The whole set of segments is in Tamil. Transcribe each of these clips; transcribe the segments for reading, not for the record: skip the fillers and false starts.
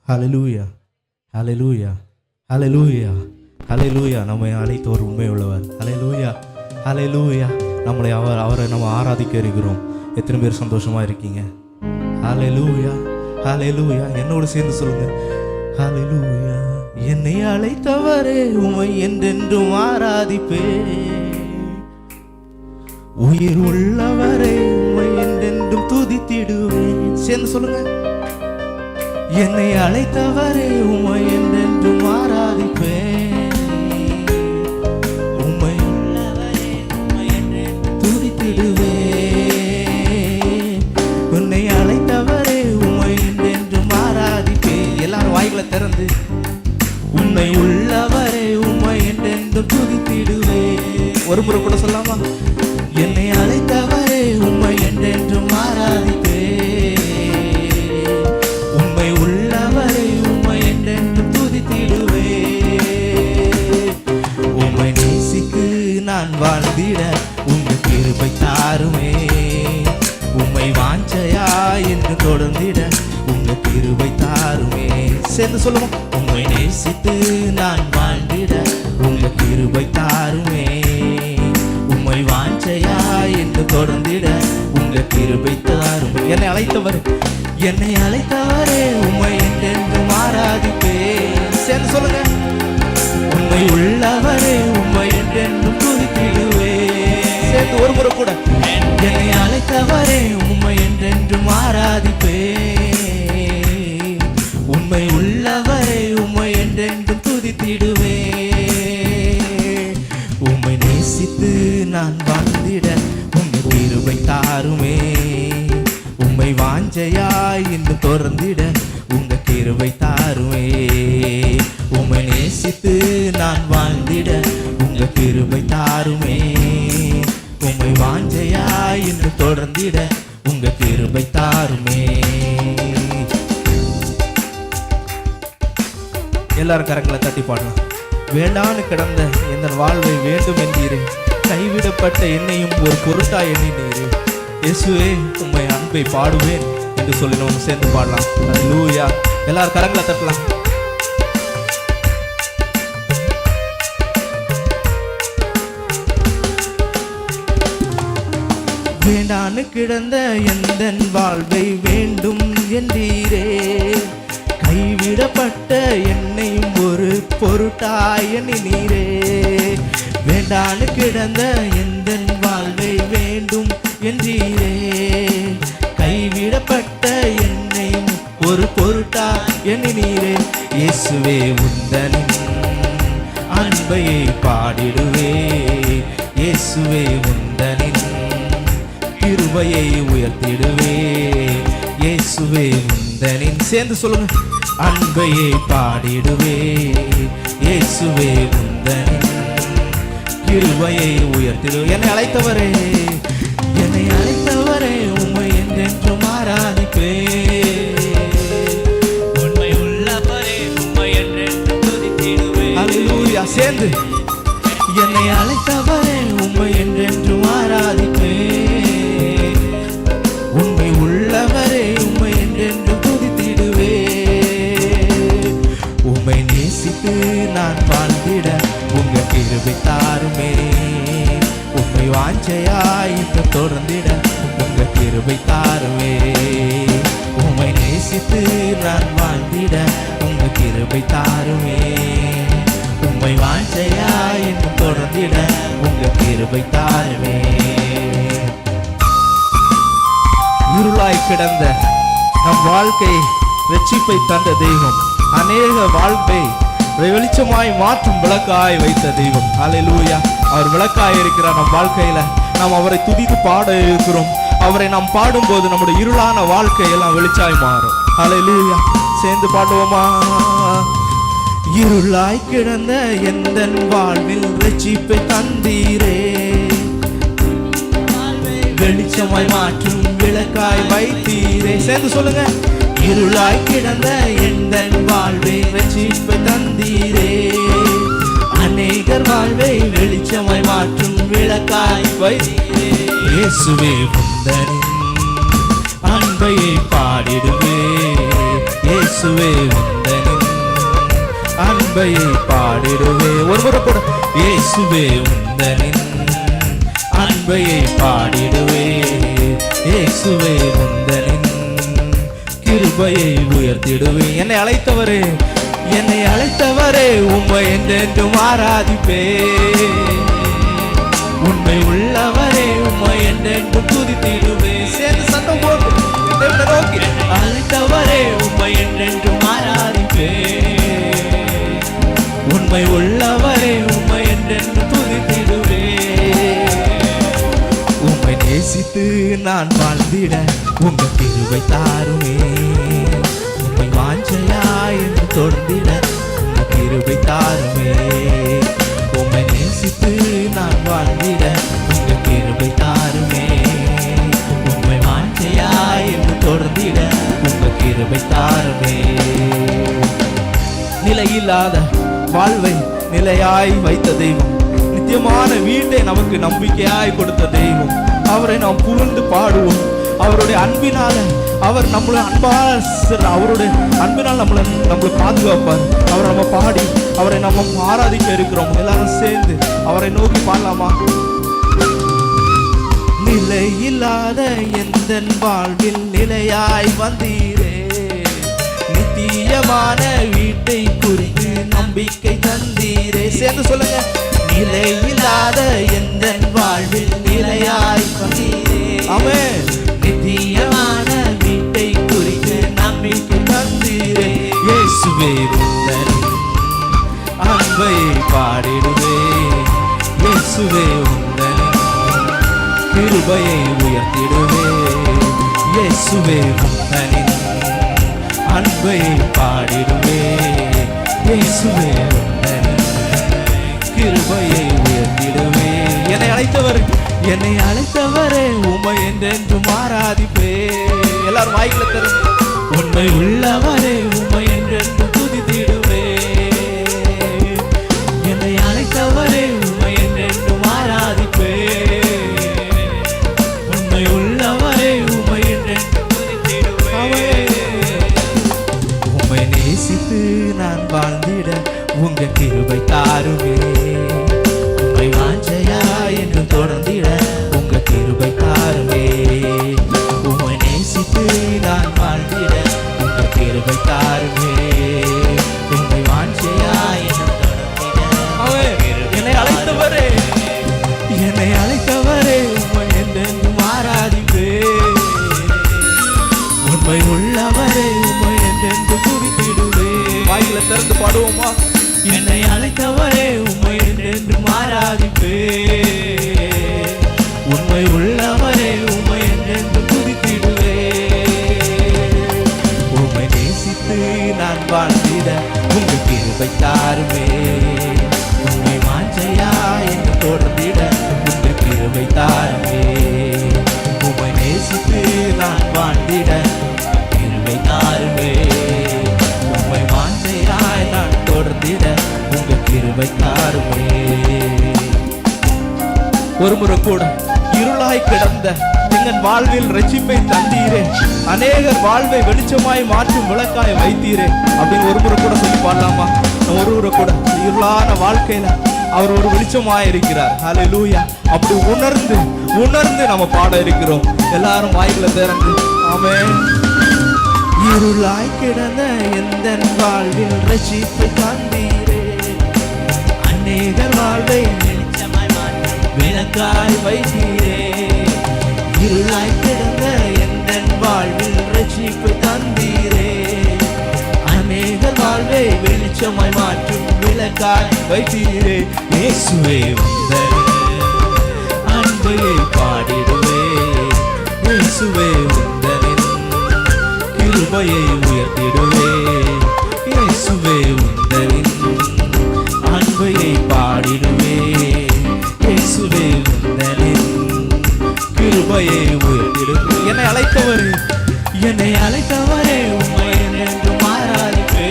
ஹல்லேலூயா, ஹல்லேலூயா, ஹல்லேலூயா, ஹல்லேலூயா. நம்மை அழைத்த ஒரு உண்மை உள்ளவர். ஹல்லேலூயா, ஹல்லேலூயா. அவரை நம்ம ஆராதிக்க இருக்கிறோம். எத்தனை பேர் சந்தோஷமா இருக்கீங்க? ஹல்லேலூயா, ஹல்லேலூயா. என்னோடு சேர்ந்து சொல்லுங்க, ஹல்லேலூயா. என்னை அழைத்தவரே உம்மை என்றென்றும் ஆராதிப்பே, உயிர் உள்ளவரே உம்மை என்றென்றும் துதித்திடுவேன். சேர்ந்து சொல்லுங்க, என்னை அழைத்தவரே உம்மை என்றென்றும் ஆராதிப்பேன், உம்மை உள்ளவரே உம்மை என்றென்றும் துதித்திடுவேன், உன்னை அழைத்தவரே உம்மை என்றென்றும் ஆராதிப்பேன். எல்லாரும் வாய்களை திறந்து, உன்னை உள்ளவரே உம்மை என்றென்றும் துதித்திடுவேன். ஒரு முறை கூட சொல்லாமா? என்னை அழைத்தவரே உம்மை என்றென்றும் ஆராதிப்பேன், உம்மை உள்ளவரே உம்மை என்றென்றும் துதித்திடுவேன். உம்மை நேசித்து நான் வாழ்ந்திட உங்க கிருபை தாருமே, உம்மை வாஞ்சையா என்று தொடர்ந்திட உங்க கிருபை தாருமே. சேர்ந்து சொல்லுவோம், உம்மை நேசித்து நான் வாழ்ந்திட உங்க கிருபை தாருமே, உம்மை வாஞ்சையா என்று தொடர்ந்திட உங்க கிருபை தாருமே. என்னை அழைத்தவர், என்னை அழைத்தவரே உம்மை என்றென்றும் ஆராதிப்பேன். சேர்ந்து சொல்லுங்க, உம்மை உள்ளவரே உம்மை என்றென்றும் துதித்திடுவேன். சேர்ந்து ஒரு முறை கூட, என்னை அழைத்தவரே உம்மை என்றென்றும் ஆராதிப்பேன், உம்மை உள்ளவரே உம்மை என்றென்றும் துதித்திடுவேன். உம்மை நேசித்து நான் வாழ்ந்திட உங்க கிருபை தாருமே, உம்மை வாஞ்சையாய் என்று தொடர்ந்திட உங்க கிருபை தாருமே. உம்மை நேசித்து நான் வாழ்ந்திட உங்க கிருபை தாருமே, உம்மை வாஞ்சையாய் என்று தொடர்ந்திட உங்க கிருபை தாருமே. எல்லாரும் கரங்களை தட்டி பாடலாம். வேண்டான்னு கிடந்த எந்த வாழ்வை வேண்டும் என்றீரே, கைவிடப்பட்ட என்னையும் ஒரு பொருட்டாய் எண்ணினீரே, இயேசுவே உம்மை அன்பை பாடுவேன் என்று சொல்லி நம்ம சேர்ந்து பாடலாம். ஹல்லேலூயா. எல்லாரும் கரங்களை தட்டலாம். வேண்டான்னு கிடந்த எந்த வாழ்வை வேண்டும் என்றீரே, கைவிடப்பட்ட என்னையும் ஒரு பொருட்டாய் எண்ணினீரே. வேண்டான்னு கிடந்த எந்த வாழ்வை வேண்டும் என்றீரே, கைவிடப்பட்ட என்னையும் ஒரு பொருட்டாய் எண்ணினீரே. இயேசுவே உந்தனின் அன்பையை பாடிடுவே, இயேசுவே உந்தனின் கிருபையை உயர்த்திடுவே, இயேசுவே உந்தனின், சேர்ந்து சொல்லுங்க, அன்பையை பாடிடுவே, இயேசுவே உந்தனின் கிருபையை உயர்த்திடுவே. என்னை அழைத்தவரே, என்னை அழைத்தவரே உம்மை என்றென்றும் ஆராதிப்பேன், உண்மை உள்ளவரே உம்மை என்றென்றும் துதித்திடுவேன். ஹல்லேலூயா. சேர்ந்து, என்னை அழைத்தவரே உம்மை என்றென்றும் ஆராதிப்பேன், உண்மை உள்ளவரே உம்மை என்றென்றும் துதித்திடுவேன். உம்மை நேசித்து நான் வாழ்ந்திட உங்க கிருபை தாருமே, உம்மை வாஞ்சையாய் என்று தொடர்ந்திட உங்க கிருபை தாருமே. உம்மை நேசித்து நான் வாழ்ந்திட உங்க கிருபை தாருமே, உம்மை வாஞ்சையாய் என்று தொடர்ந்திட உங்க கிருபை தாருமே. இருளாய் கிடந்த நம் வாழ்க்கை ரட்சிப்பை தந்த தெய்வம், அநேக வாழ்க்கை வெளிச்சமாய் மாற்றும் விளக்காய் வைத்த தெய்வம். ஹல்லேலூயா. அவர் விளக்காய் இருக்கிறார் நம் வாழ்க்கையில. நாம் அவரை துதித்து பாட இருக்கிறோம். அவரை நாம் பாடும்போது நம்முடைய இருளான வாழ்க்கை எல்லாம் வெளிச்சாய் மாறும். ஹல்லேலூயா. சேர்ந்து பாடுவோமா? இருளாய் கிடந்த எந்த வாழ்வில் ரட்சிப்பை தந்தீரே, வெளிச்சமாய் மாற்றும் விளக்காய் வைத்தீரே. சேர்ந்து சொல்லுங்க, இருளாய் கிடந்த எந்த வாழ்வை ரட்சிப்பை தந்தீரே, அநேகர் வாழ்வை வெளிச்சமாய் மாற்றும் விளக்காய் வைத்தீரே. இயேசுவே உந்தனின் அன்பையை பாடிடுவே, இயேசுவே உந்தனின் அன்பையை பாடிடுவே. ஒரு முறை கூட இயேசுவே உந்தனின் அன்பையை பாடிடுவே. இயேசுவே உந்தனின் கிருபையை உயர்த்திடுவே. என்னை அழைத்தவரே, என்னை அழைத்தவரே, உம்மை என்றென்றும் ஆராதிப்பே. உண்மை உள்ளவரே, உம்மை என்றென்றும் துதித்திடுவே. சேர்ந்து சத்தம் போட்டு நோக்கி அழைத்தவரே, உம்மை என்றென்றும் ஆராதிப்பே. உண்மை உள்ளவரே, உம்மை என்றென்றும் துதித்திடுவே. உம்மை நேசித்து நான் வாழ்ந்திட உங்க கிருபை தாருமே. உம்மை வாஞ்சையா என்று தொடர்ந்திட உங்க கிருபை தாருமே. உம்மை நேசித்து நான் வாழ்ந்திட உங்க கிருபை தாருமே. உம்மை வாஞ்சையா என்று தொடர்ந்திட உங்க கிருபை தாருமே. நிலையில்லாத வாழ்வை நிலையாய் வைத்த தெய்வம், நித்தியமான வீட்டை நமக்கு நம்பிக்கையாய் கொடுத்த தெய்வம், அவரை நாம் புகழ்ந்து பாடுவோம். அவருடைய அன்பினால அவர் நம்மளை அவருடைய அன்பினால் நம்மளை பாதுகாப்பார். அவரை நம்ம பாடி அவரை நம்ம ஆராதிக்க இருக்கிறோம். எல்லாரும் சேர்ந்து அவரை நோக்கி பாடலாமா? நிலையில்லாத எந்தன் வாழ்வில் நிலையாய் வந்தீரே. நித்தியமான வீட்டை குறித்து நம்பிக்கை தந்தீரே. சேர்ந்து சொல்லுங்க. நிலையில்லாத எந்தன் வாழ்வில் நிலையாய் வந்தீரே. ஆமென். நித்தியமான வீட்டை குறித்து நம்பிக்கை தந்தீரே. இயேசுவே உந்தனின் அன்பையை பாடிடுவே. இயேசுவே உந்தனின் கிருபையை உயர்த்திடுவே. இயேசுவே உந்தனின் அன்பையை பாடிடுவே. இயேசுவே உந்தனின் கிருபையை உயர்த்திடுவே. என்னை அழைத்தவர், என்னை அழைத்தவரே, உம்மை என்றென்றும் ஆராதிப்பே. எல்லாரும் வாய்களை தரும். உண்மை உள்ளவரே, உம்மை என்றென்றும் துதித்திடுவே. என்னை அழைத்தவரே, உம்மை என்றென்றும் ஆராதிப்பே. உண்மை உள்ளவரே, உம்மை என்றென்றும் துதித்திடுவே. உம்மை நேசித்து நான் வாழ்ந்திட உங்க கிருபை தாருமே. உம்மை வாஞ்சையா என்று தொடர்ந்திட உங்க கிருபை தாருமே. உம்மை நேசித்து நான் வாழ்ந்திட உங்க கிருபை தாருமே. உம்மை வாஞ்சையா என்று தொடர்ந்திட. என்னை அழைத்தவரே, என்னை அழைத்தவரே, உம்மை என்றென்றும் ஆராதிப்பே. உண்மை உள்ளவரே, உம்மை என்றென்றும் துதித்திடுவே. வாயில திறந்து பாடுவோமா? என்னை அழைத்தவரே, உம்மை என்றென்றும் ஆராதிப்பே. உண்மை உள்ளவரே, உம்மை என்றென்றும் துதித்திடுவே. உம்மை நேசித்து நான் வாழ்ந்திட உங்க கிருபை தாருமே. உண்மை வாஞ்சையா என்று தொடர்ந்திட உங்க கிருபை தாருமே. உம்மை நேசித்து நான் வாழ்ந்திட கிருபை தாருமே. உம்மை வாஞ்சையாய் நான் தொடர்ந்திட உங்க கிருபை தாருமே. ஒரு முறை கூட இருளாய் கிடந்த எங்கள் வாழ்வில் ரட்சிப்பை தந்தீரே. அநேகர் வாழ்வை வெளிச்சமாய் மாற்றும் விளக்காய் வைத்தீரே அப்படின்னு ஒரு முறை கூட சொல்லி பாடலாமா? ஒரு முறை கூட இருளான வாழ்க்கையில அவர் ஒரு வெளிச்சமாய் இருக்கிறார். ஹல்லேலூயா. அப்படி உணர்ந்து உணர்ந்து நம்ம பாட இருக்கிறோம். எல்லாரும் வாய்களை திறந்து ஆமென். இருளாய் கிடந்த எந்தன் வாழ்வில் ரட்சிப்பை தந்தீரே. அநேகர் வாழ்வை வெளிச்சமாய் மாற்றும் விளக்காய் வைத்தீரே. இருளாய் கிடந்த எந்தன் வாழ்வில் ரட்சிப்பை தந்தீரே. அநேகர் வாழ்வை வெளிச்சமாய் மாற்றும் விளக்காய் வைத்தீரே. இயேசுவே உந்தனின் அன்பையை பாடிடுவே. இயேசுவே உந்தனின் கிருபையை உயர்த்திடுவே. இயேசுவே உந்தனின் அன்பையை பாடிடுவே. இயேசுவே உந்தனின் கிருபையை உயர்த்திடுவே. என்னை அழைத்தவரே, என்னை அழைத்தவரே, உம்மை என்றென்றும் ஆராதிப்பே.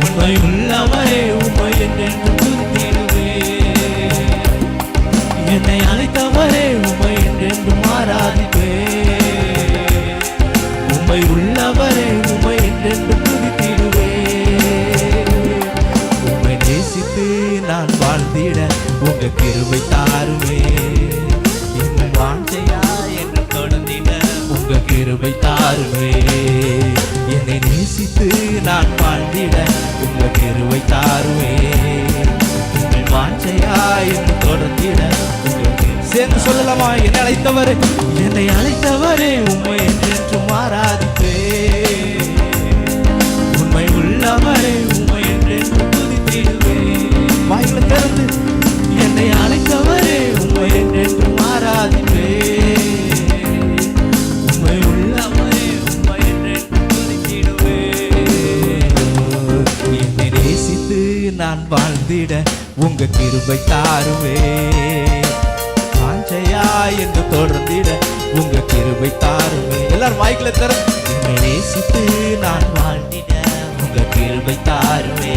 உண்மை உள்ளவரே, உம்மை என்றென்றும் துதித்திடுவே. என்னை அழைத்தவரே, உம்மை என்றென்றும் ஆராதிப்பே. உம்மை உள்ளவரே, தாருமே. என்னை நேசித்து நான் வாழ்ந்திட உங்க கிருபை தாருமே. உங்கள் வாஞ்சையா என்று தொடர்ந்திட சேர்ந்து சொல்லலாமா? என்னை அழைத்தவரே, என்னை அழைத்தவரே, உண்மை என்று மாறாதிப்பே. உண்மை உள்ளவரே, உண்மை என்று துதித்திடுவே. வாய்களை திறந்து, என்னை அழைத்தவரே, உண்மை என்று மாறாதிப்பே. உண்மை உள்ளவரே, உண்மை என்று துதித்திடுவே. என்னை நேசித்து நான் வாழ்ந்திட உங்க கிருபை தாருவே. வாஞ்சையா என்று தொடர்ந்திட உங்க கிருபை தாருமே. எல்லாரும் வாய்களை தர, என்னை நேசித்து நான் வாழ்ந்திட உங்க கிருபை தாருமே.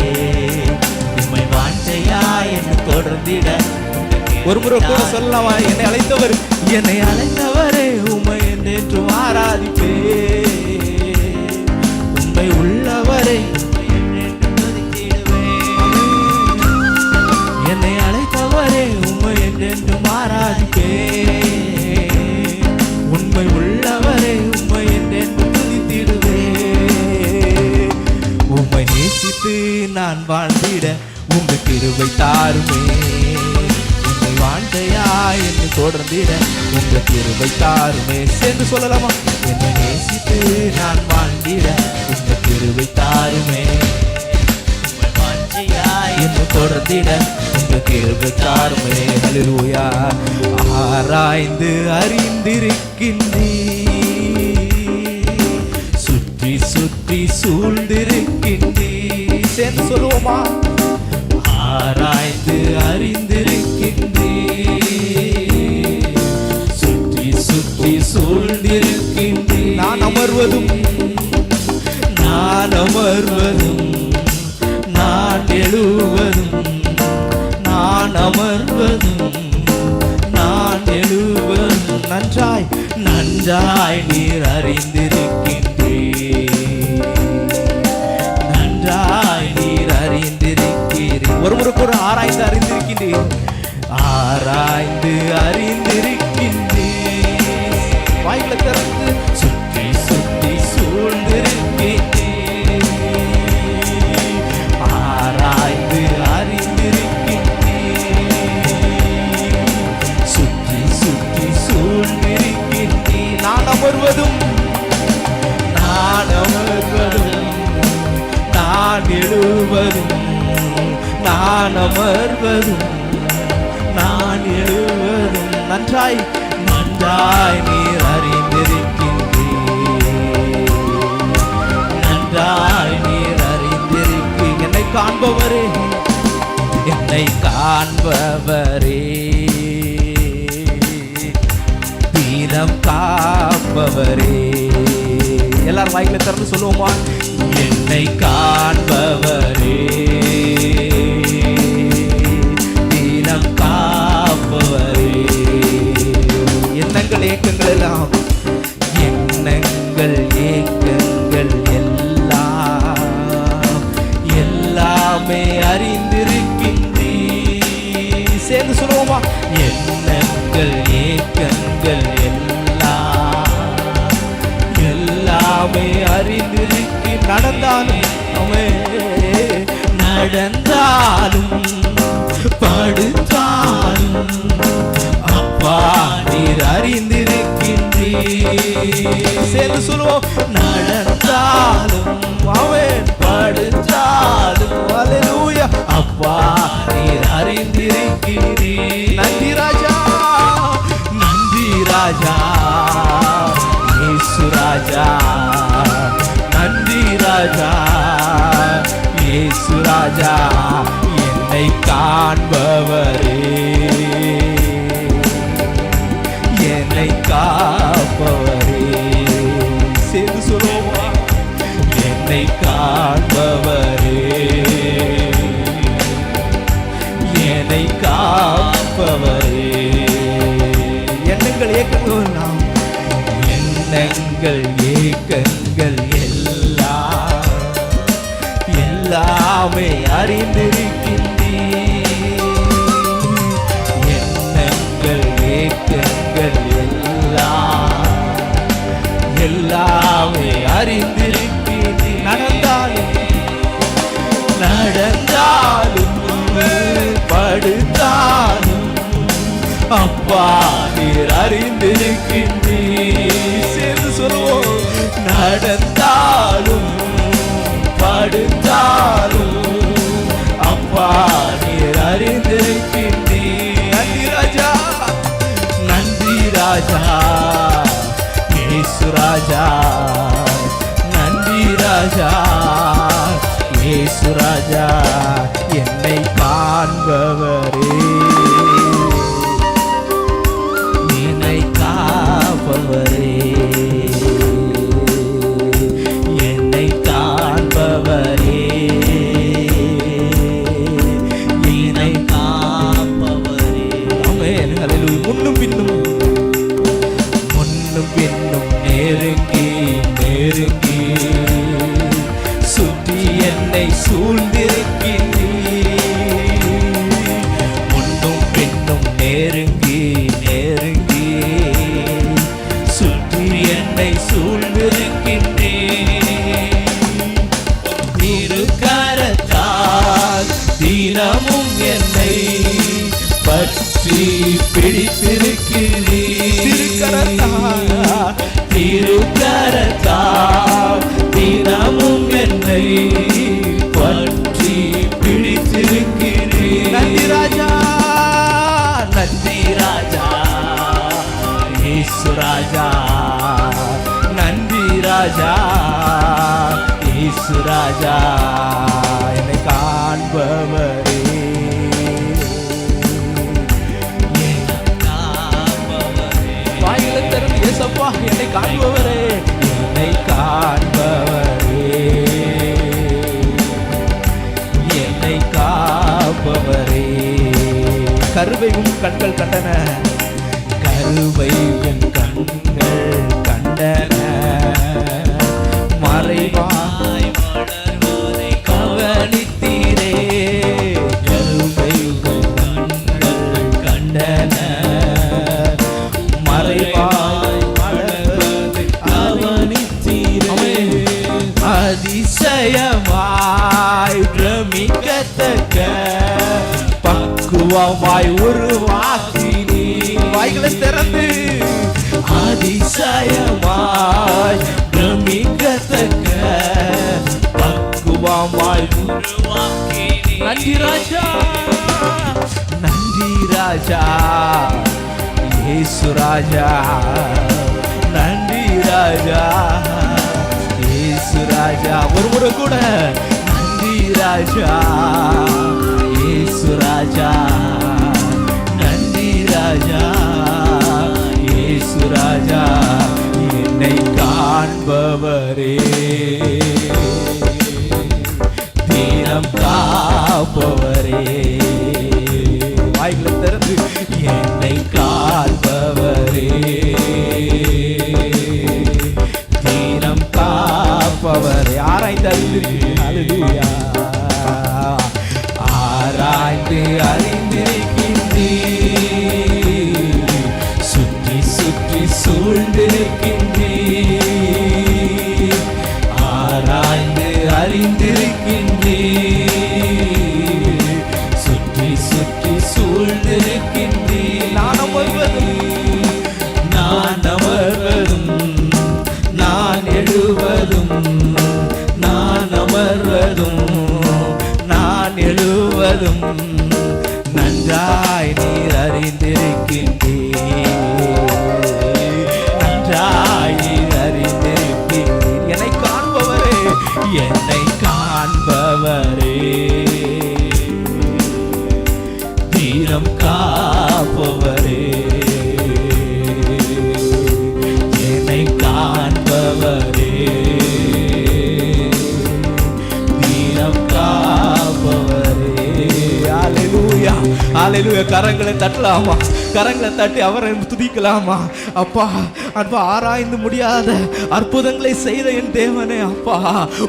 உண்மை வாஞ்சையா என்று தொடர்ந்திட ஒரு முறை கூட சொல்லலாமா? என்னை அழைத்தவர், என்னை அழைத்தவரே, உண்மை என்று ஆராதிப்பே. உண்மை உள்ளவரை என்னை அழைத்தவரே, உண்மை என்று ஆராதிப்பே. உண்மை உள்ளவரே, உண்மை என்று துதித்திடுவே. உம்மை நேசித்து நான் வாழ்ந்திட உங்க கிருபை தாருமே. உண்மை வாஞ்சையா என்று தொடர்ந்திட உங்க கிருபை தாருமே. சேர்ந்து சொல்லலாமா? என்னை நேசித்து நான் வாழ்ந்திட உங்க கிருபை தாருமே. உண்மை வாஞ்சையா என்று தொடர்ந்திட உங்க கிருபை தாருமே. ஹல்லேலூயா. ஆராய்ந்து அறிந்திருக்கின்றீ, சுற்றி சுற்றி சூழ்ந்திருக்கின்றீ. சேர்ந்து சொல்லுவோமா? ஆராய்ந்து அறிந்திருக்கின்றீ, சுற்றி சுற்றி சூழ்ந்திருக்கின்றீ. நான் அமர்வதும் நான் அமர்வதும் நான் எழுவதும் நான் அமர்வதும் நான் எழுவதும் நன்றாய் நன்றாய் நீர் அறிந்திருக்கின்றே. நன்றாய் நீர் அறிந்திருக்கிறேன். ஒரு முறை கூட ஆராய்ந்து அறிந்திருக்கின்றேன். ஆராய்ந்து அறிந்திருக்கின்றேன். வாய்களை திறந்து, சுற்றி சுற்றி சூழ்ந்திருக்கின்றேன். ஆராய்ந்து நான் அமர்வதும் நான் அமர்வதும் நான் எழுவதும் நான் அமர்வதும் நான் எழுவதும் நன்றாய் நன்றாய் நீர் அறிந்திருக்கின்றீர். நன்றாய் நீர் அறிந்திருக்கிறீர். என்னை காண்பவரே, என்னை காண்பவரே, தீனம் காப்பவரே. எல்லாரும் வாய்களை திறந்து சொல்லுவோமா? என்னை காண்பவரே, தீனம் காப்பவரே. எண்ணங்கள் ஏக்கங்கள் எல்லாம், எண்ணங்கள் ஏக்கங்கள் எல்லாம் எல்லாமே அறிந்திருக்கின்றீர். சேர்ந்து சொல்லுவோமா? எண்ணங்கள் ஏக்கங்கள் எல்லாம் எல்லாமே அறிந்திருக்கி. நடந்தாலும் நடந்தாலும் படுத்தாலும் அப்பா நீர் அறிந்திருக்கின்றீர். சேர்ந்து சொல்லுவோம். நடந்தாலும் அவன் படுத்தாலும் அல்லேலூயா அப்பா நீர் அறிந்திருக்கிறீர். நன்றி ராஜா, நன்றி ராஜா, இயேசு ராஜா. நன்றி ராஜா, இயேசு ராஜா. என்னை காண்பவரே, என்னை காப்பவரே. சேர்ந்து சொல்லுவோமா? என்னை காண்பவரே, என்னை காப்பவரே. எண்ணங்கள் ஏக்கங்கள் நாம், எண்ணங்கள் ஏக்கங்கள் எல்லாம் எல்லாமே அறிந்திருக்கின்றீர். எண்ணங்கள் ஏக்கங்கள் எல்லாம் அறிந்திருக்கின்றீர். சேர்ந்து சொல்லுவோம். நடந்தாலும் படுத்தாலும் அப்பா நீர் அறிந்திருக்கின்றீர். நன்றி ராஜா, நன்றி ராஜா, இயேசு ராஜா, நன்றி ராஜா, இயேசு ராஜா, என்னை காண்பவரே, என்னை காப்பவரே, என்னை காண்பவரே, என்னை காப்பவரே. ஆமென். ஹல்லேலூயா. முன்னும் பின்னும் நெருங்கி நெருங்கி சுற்றி என்னை சூழ்ந்திருக்கின்றீர். முன்னும் பின்னும் நெருங்கி நெருங்கி சுற்றி என்னை சூழ்ந்திருக்கின்றீர். திருக்கரத்தால் தினமும் என்னை பற்றி பிடித்திருக்கிறீர். திருக்கரத்தால் தினமும் என்னை பற்றி பிடித்திருக்கிறீர். நன்றி ராஜா, நன்றி ராஜா, இயேசு ராஜா, நன்றி ராஜா, இயேசு ராஜா, என்னை காண்பவரே, வாயில திறந்து இயேசப்பா என்னை காண்பவரே, என்னை காண்பவரே, என்னை காப்பவரே. கருவையும் கண்கள் கண்டன, கருவையும் கண்கள் கண்டன, மறைவாய் வளர்வதை கவனித்தீரே. கருவையும் கண்கள் கண்டன, அதிசயமாய் பிரமிக்கத்தக்க பக்குவமாய் உருவாக்கினீ. வாய்களை திறந்து அதிசயமாய் பிரமிக்கத்தக்க பக்குவமாய் உருவாக்கினீ. நன்றி ராஜா, நன்றி ராஜா, இயேசு ராஜா, நன்றி ராஜா, இயேசு ராஜா. ஒரு முறை கூட நன்றி ராஜா, இயேசு ராஜா, நன்றி ராஜா, இயேசு ராஜா, என்னை காண்பவரே, தினம் காப்பவரே. வாய்களை திறந்து என்னை காண்பவரே, தினம் காப்பவரே. ஆராய்ந்து அறிந்திருக்கிறேன். ஹல்லேலூயா. ஆராய்ந்து அறிந்திருக்கின்றீர், சுற்றி சுற்றி சூழ்ந்திருக்கின்றீர். ஆராய்ந்து அறிந்திருக்கின்றீர், சுற்றி சுற்றி சூழ்ந்திருக்கின்றீர். நான் அமர்வதும் நான் எழுவதும், நான் அமர்வதும் நான் எழுவதும் நன்றாய் நீர் அறிந்திருக்கின்றீர், நன்றாய் நீர் அறிந்திருக்கின்றீர். என்னை காண்பவரே, என்னை காண்பவரே, தீரம் காப்பவரே, என்னை காண்பவரே, தீரம் காப்பவரே. ஹல்லேலூயா, ஹல்லேலூயா. கரங்களை தட்டலாமா? கரங்களை தட்டி அவரை துதிக்கலாமா? அப்பா அப்பா ஆராய்ந்து முடியாத அற்புதங்களை செய்த என் தேவனே அப்பா,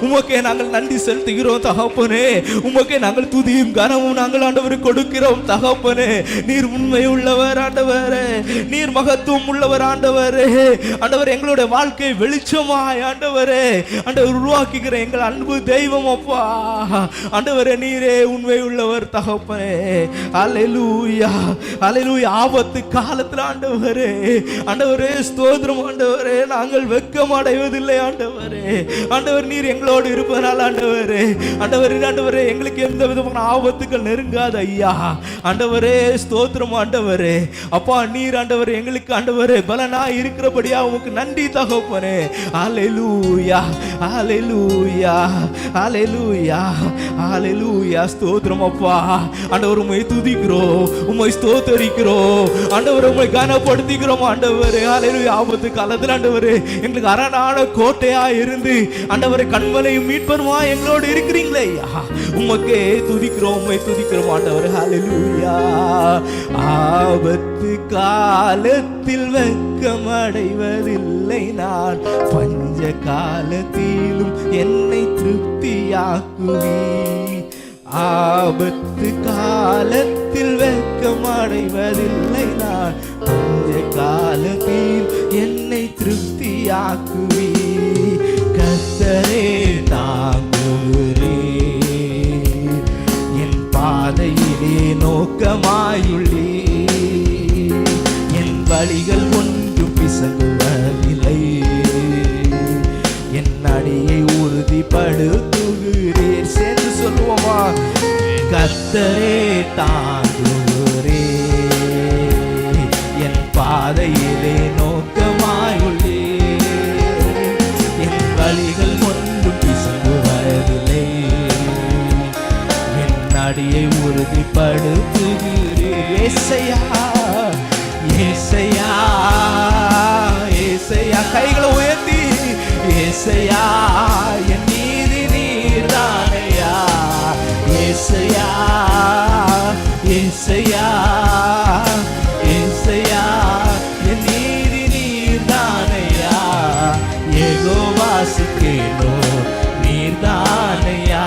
உமக்கே நாங்கள் நன்றி செலுத்துகிறோம் தகப்பனே. உமக்கே நாங்கள் துதியும் கனமும் நாங்கள் ஆண்டவரை கொடுக்கிறோம் தகப்பனே. நீர் உண்மை உள்ளவர் ஆண்டவரே, நீர் மகத்துவம் உள்ளவர் ஆண்டவரே. ஆண்டவர் எங்களுடைய வாழ்க்கை வெளிச்சமாய் ஆண்டவரே ஆண்டவர் உருவாக்குகிற எங்கள் அன்பு தெய்வம் அப்பா. ஆண்டவரே நீரே உண்மை உள்ளவர் தகப்பனே. அல்லேலூயா அல்லேலூயா. ஆபத்து காலத்தில் ஆண்டவரே ஆண்டவரே ஸ்தோத்திரம் ஆண்டவரே. நாங்கள் வெட்கம் அடைவதில்லை ஆண்டவரே. ஆண்டவர் நீர் எங்களோடு இருப்பதனால் ஆண்டவரே ஆண்டவரே எங்களுக்கு எந்த விதமான ஆபத்துக்கள் நெருங்காத ஐயா. ஆண்டவரே ஸ்தோத்திரம் ஆண்டவரே. அப்பா நீர் ஆண்டவரே எங்களுக்கு ஆண்டவரே பலனா இருக்கிறபடியா உமக்கு நன்றி தகப்பனே. அல்லேலூயா அல்லேலூயா அல்லேலூயா அல்லேலூயா. ஸ்தோத்திரம் அப்பா. ஆண்டவர் உம்மை துதிக்கிறோம், உம்மை ஸ்தோத்தரிக்கிறோம் ஆண்டவர், உம்மை கனப்படுத்திக்கிறோம் ஆண்டவரே. அல்லேலூயா. ஆபத்து காலத்தில் ஆண்டவரே எங்களுக்கு அரணான கோட்டையா இருந்து ஆண்டவரை கண்மலையும் மீட்பருமா எங்களோடு இருக்கிறீங்களே ஐயா. உமக்கே துதிக்கிறோம், உம்மை துதிக்கிறோம் ஆண்டவரே. அல்லேலூயா. ஆபத்து காலத்தில் வெட்கம் அடைவதில்லை நான், பஞ்ச காலத்திலும் என்னை திருப்தியாக்குவி. ஆபத்து காலத்தில் வெட்கம் அடைவதில்லை நான், பஞ்ச காலத்தில் என்னை திருப்தியாக்குவி. கர்த்தரே தாங்குகிறே, என் பாதையிலே நோக்கமாயுள்ளே. என் வழிகள் ஒன்றும் பிசகுவதில்லை, என் அடியை உறுதிப்படுத்துகிறேன். சேர்ந்து சொல்லுவோமா? கர்த்தரே தாங்குகிறே, என் பாதையிலே நோக்கமாயுள்ளே. என் வழிகள் ஒன்றும் பிசகுவதில்லை, என் அடியை உறுதிப்படுத்துகிறேன். ஏசையா ஏசையா ஏசையா. கைகளை உயர்த்தி ஏசையா என் நீதி நீர்தானையா. ஏசையா ஏசையா ஏசையா என் நீதி நீர்தானையா. யெகோவாசுக்கேனோ நீர்தானையா,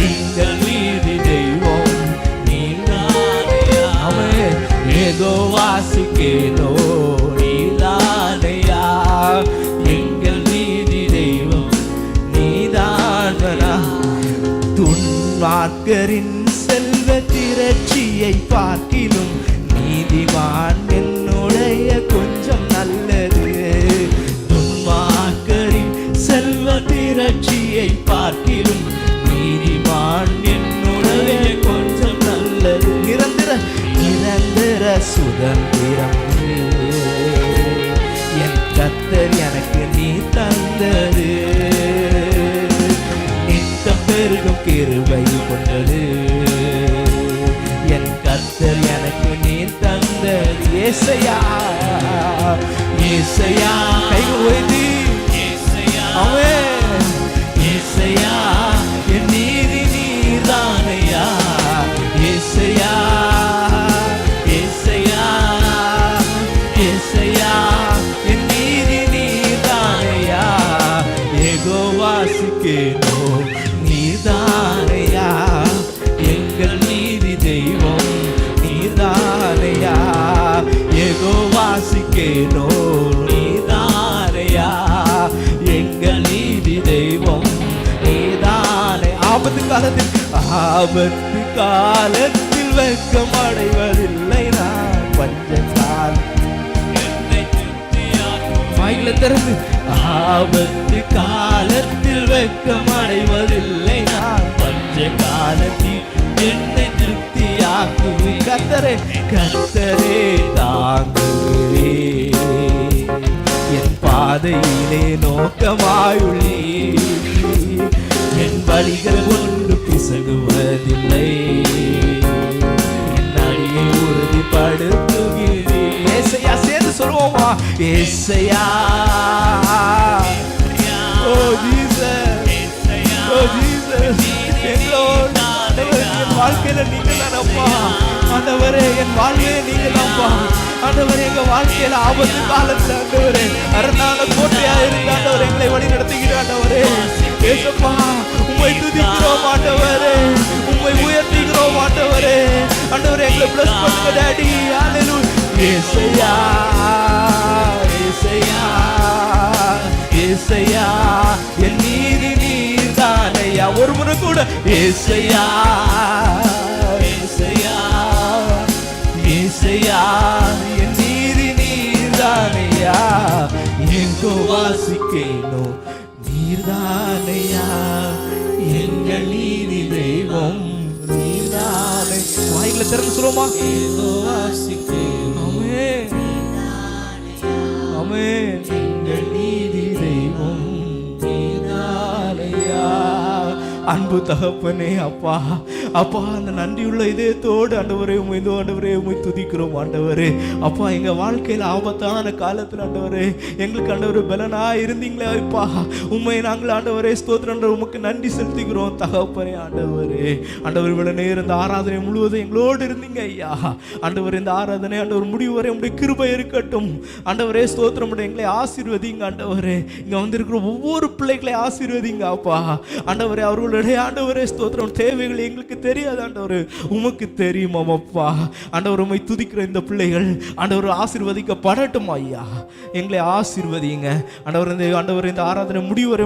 எங்கள் நீதி தெய்வம் நீர்தானையா. யெகோவாசுக்கேனோ நீர்தானையா, எங்கள் நீதி தெய்வம் நீதானா. துன்மார்க்கரின் செல்வ திரட்சியை பார்க்கிலும் நீதிமான் என்னுடைய கொஞ்சம் நல்லது. துன்மார்க்கரின் செல்வ திரட்சியை பார்க்கிலும் நீதிமான் என்னுடைய கொஞ்சம் நல்லது. நிரந்தர சுதந்திரம் என் கர்த்தர் எனக்கு நீ தந்தது. நித்தம் பெருகும் கிருபை கொண்டது என் கர்த்தர் எனக்கு நீ தந்தது. ஏசையா ஏசையா. கைகள் உயர்த்தி ஆமென். ஏசையா என் நீதி நீர்தானையா. ஏசையா ஏசையா ஏசையா என் நீதி நீர்தானையா. யெகோவாசுக்கேனோ நீர்தானையா, எங்கள் நீதி தெய்வம் நீர்தானையா. யெகோவாசுக்கேனோ நீர்தானையா, எங்கள் நீதி தெய்வம் நீதானே. ஆபத்து காலத்தில் வெட்கம் அடைவதில்லை நான், பஞ்சகால வாயில திறந்து. ஆபத்து காலத்தில் வெட்கம் அடைவதில்லை நான், பஞ்ச காலத்தில் என்னை திருப்தியாக்குவி. கர்த்தரே கர்த்தரே தாங்குகிறே, என் பாதையிலே நோக்கமாயுள்ளே. என் வழிகள் ஒன்று பிசகுவதில்லை, என் அடியை உறுதிப்படுத்துகிறேன். ஏசையா சேர்ந்து சொல்லுவோமா? ஏசையா ஓ ஜீசஸ் ஓ ஜீசஸ். எங்களோட வாழ்க்கையில நீங்க தானப்பா ஆண்டவரே என் வாழ்வே நீங்க தான்ப்பா ஆண்டவரே. எங்க வாழ்க்கையில ஆபத்து காலத்துல ஆண்டவரே அரணான கோட்டையா இருந்து ஆண்டவரே எங்களை வழி நடத்துகிற ஆண்டவரே ஏசப்பா உம்மை துதிக்கிறோம் ஆண்டவரே, உம்மை உயர்த்துகிறோம் ஆண்டவரே. ஆண்டவரே எங்களை பிளஸ் பண்ணுங்க டாடி. ஹalleluya. ஏசையா ஏசையா ஏசையா என் நீதி நீர்தானையா. ஒரு முறை கூட ஏசையா ஏசையா ஏசையா என் நீதி நீர்தானையா. எங்கோ வாசிக்கேனோ நீர்தானையா, எங்கள் நீதி தெய்வம் நீர்தானை. வாயில திறந்து சொல்லுமா. எங்கோ வாசிக்கேனோ ஆமென், எங்கள் நீதி தெய்வம் நீர்தானையா. அன்பு தகப்பனே அப்பா அப்பா, அந்த நன்றியுள்ள இதயத்தோடு ஆண்டவரே உம்மை ஆண்டவரே உம்மை துதிக்கிறோம் ஆண்டவரே. அப்பா எங்க வாழ்க்கையில் ஆபத்தான காலத்தில் ஆண்டவரே எங்களுக்கு ஆண்டவரே பலனா இருந்தீங்களே அப்பா, உண்மை நாங்கள் ஆண்டவரே ஸ்தோத்திரம் உமக்கு நன்றி செலுத்துகிறோம் தகப்பனே. ஆண்டவரே ஆண்டவர் இவ்வளவு நேரம் இந்த ஆராதனை முழுவதும் எங்களோடு இருந்தீங்க ஐயா. ஆண்டவர் இந்த ஆராதனை ஆண்டவர் முடிவு வரை உங்களுடைய கிருபை இருக்கட்டும் ஆண்டவரே. ஸ்தோத்திரம் எங்களை ஆசீர்வதிங்க ஆண்டவரே. இங்க வந்திருக்கிற ஒவ்வொரு பிள்ளைகளை ஆசீர்வதிங்க அப்பா ஆண்டவரே. அவர்களுடைய ஆண்டவரே ஸ்தோத்திரம் தேவைகள் எங்களுக்கு தெரியாது ஆண்டவரே, உமக்கு தெரியுமா அப்பா. ஆண்டவர் உம்மை துதிக்கிற இந்த பிள்ளைகள் ஆண்டவர் ஆசீர்வதிக்கப்படட்டும் ஐயா. எங்களை ஆசீர்வதிங்க ஆண்டவர். இந்த ஆண்டவர் இந்த ஆராதனை முடிவு வரை